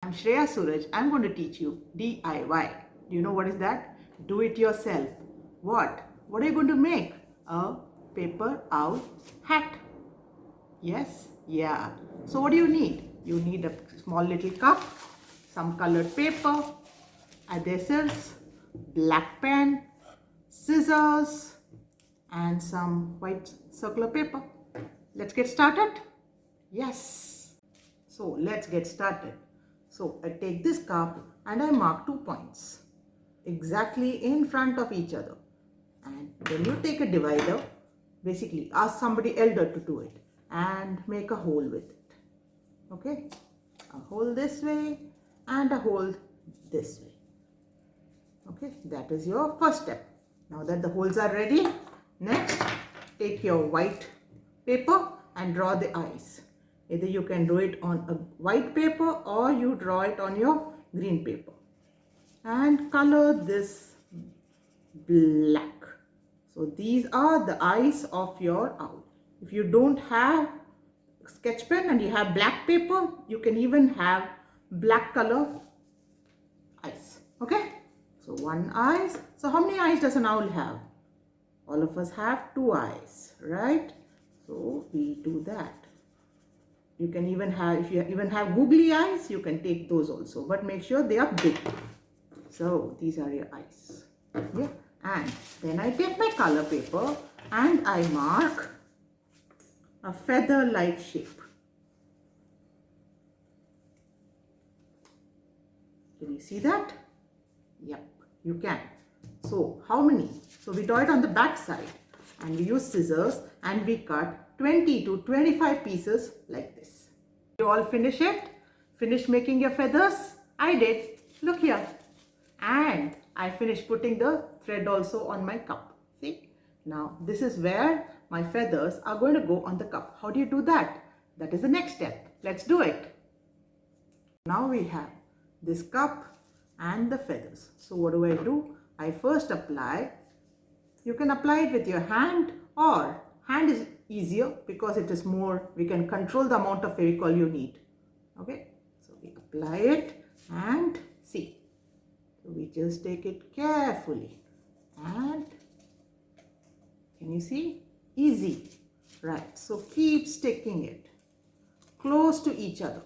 I'm Shreya Suraj. I'm going to teach you DIY. Do you know what is that? Do it yourself. What? What are you going to make? A paper owl hat. Yes? Yeah. So what do you need? You need a small little cup, some colored paper, adhesives, black pen, scissors, and some white circular paper. Let's get started. Yes. So let's get started. So I take this cup and I mark 2 points exactly in front of each other. And then you take a divider, basically ask somebody elder to do it and make a hole with it. Okay, a hole this way and a hole this way. Okay, that is your first step. Now that the holes are ready, next take your white paper and draw the eyes. Either you can do it on a white paper or you draw it on your green paper. And color this black. So these are the eyes of your owl. If you don't have sketch pen and you have black paper, you can even have black color eyes. Okay? So one eyes. So how many eyes does an owl have? All of us have 2 eyes, right? So we do that. You can even have, if you even have googly eyes, you can take those also, but make sure they are big. So these are your eyes. Yeah. And then I take my color paper and I mark a feather-like shape. Can you see that? Yep, you can. So how many? So we draw it on the back side and we use scissors and we cut 20 to 25 pieces like this. You all finish it? Finish making your feathers? I did. Look here. And I finished putting the thread also on my cup. See? Now this is where my feathers are going to go on the cup. How do you do that? That is the next step. Let's do it. Now we have this cup and the feathers. So what do? I first apply. You can apply it with your hand, or hand is easier because it is more, we can control the amount of fevicol you need. Okay, so we apply it and see. So we just take it carefully and can you see? Easy. Right, so keep sticking it close to each other.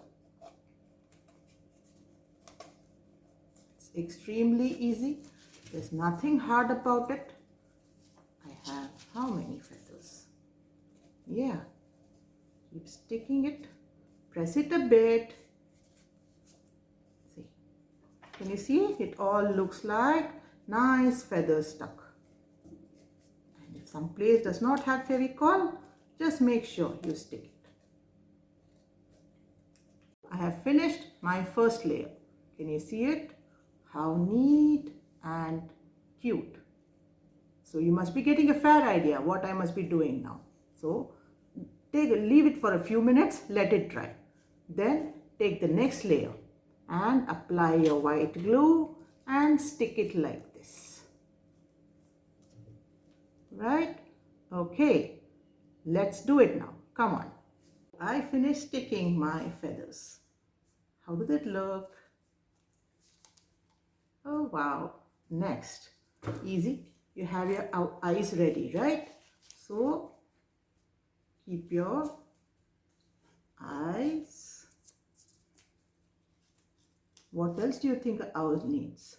It's extremely easy. There's nothing hard about it. I have how many feathers? Yeah. Keep sticking it. Press it a bit. See. Can you see? It all looks like nice feathers stuck. And if some place does not have fevicol, just make sure you stick it. I have finished my first layer. Can you see it? How neat and cute. So you must be getting a fair idea what I must be doing now. So leave it for a few minutes, let it dry. Then take the next layer and apply your white glue and stick it like this. Right? Okay, let's do it now. Come on. I finished sticking my feathers. How does it look? Oh wow. Next, easy. You have your eyes ready, right? So keep your eyes. What else do you think an owl needs?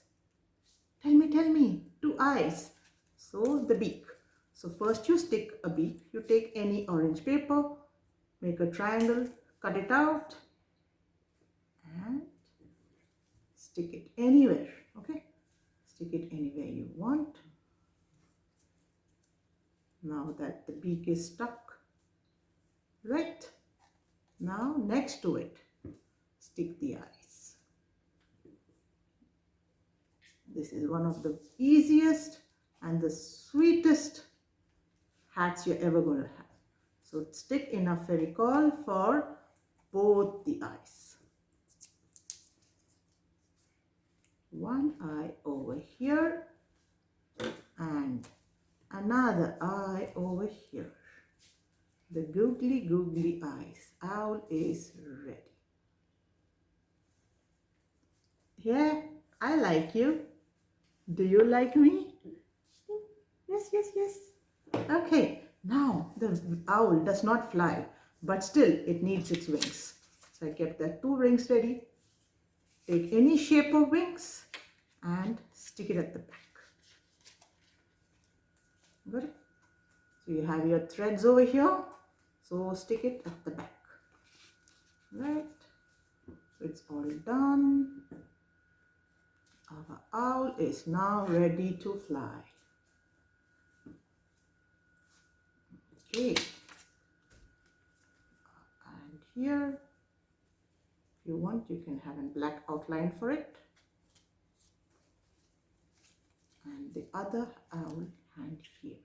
Tell me. 2 eyes. So the beak. So first you stick a beak. You take any orange paper, make a triangle, cut it out and stick it anywhere. Okay? Stick it anywhere you want. Now that the beak is stuck, right? Now next to it, stick the eyes. This is one of the easiest and the sweetest hats you're ever going to have. So stick enough fevicol for both the eyes. One eye over here and another eye over here. The googly eyes. Owl is ready. Yeah, I like you. Do you like me? Yes, yes, yes. Okay, now the owl does not fly, but still it needs its wings. So I kept the two rings ready. Take any shape of wings and stick it at the back. Got it? So you have your threads over here. So stick it at the back. Right? So it's all done. Our owl is now ready to fly. Okay. And here, if you want, you can have a black outline for it. And the other owl hand here.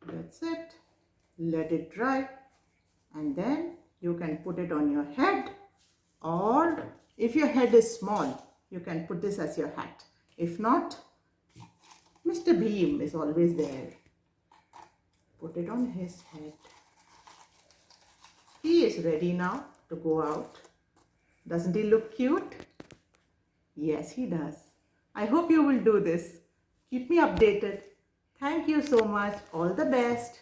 That's it. Let it dry. And then you can put it on your head, or if your head is small, you can put this as your hat. If not, Mr. Beam is always there. Put it on his head. He is ready now to go out. Doesn't he look cute? Yes, he does. I hope you will do this. Keep me updated. Thank you so much. All the best.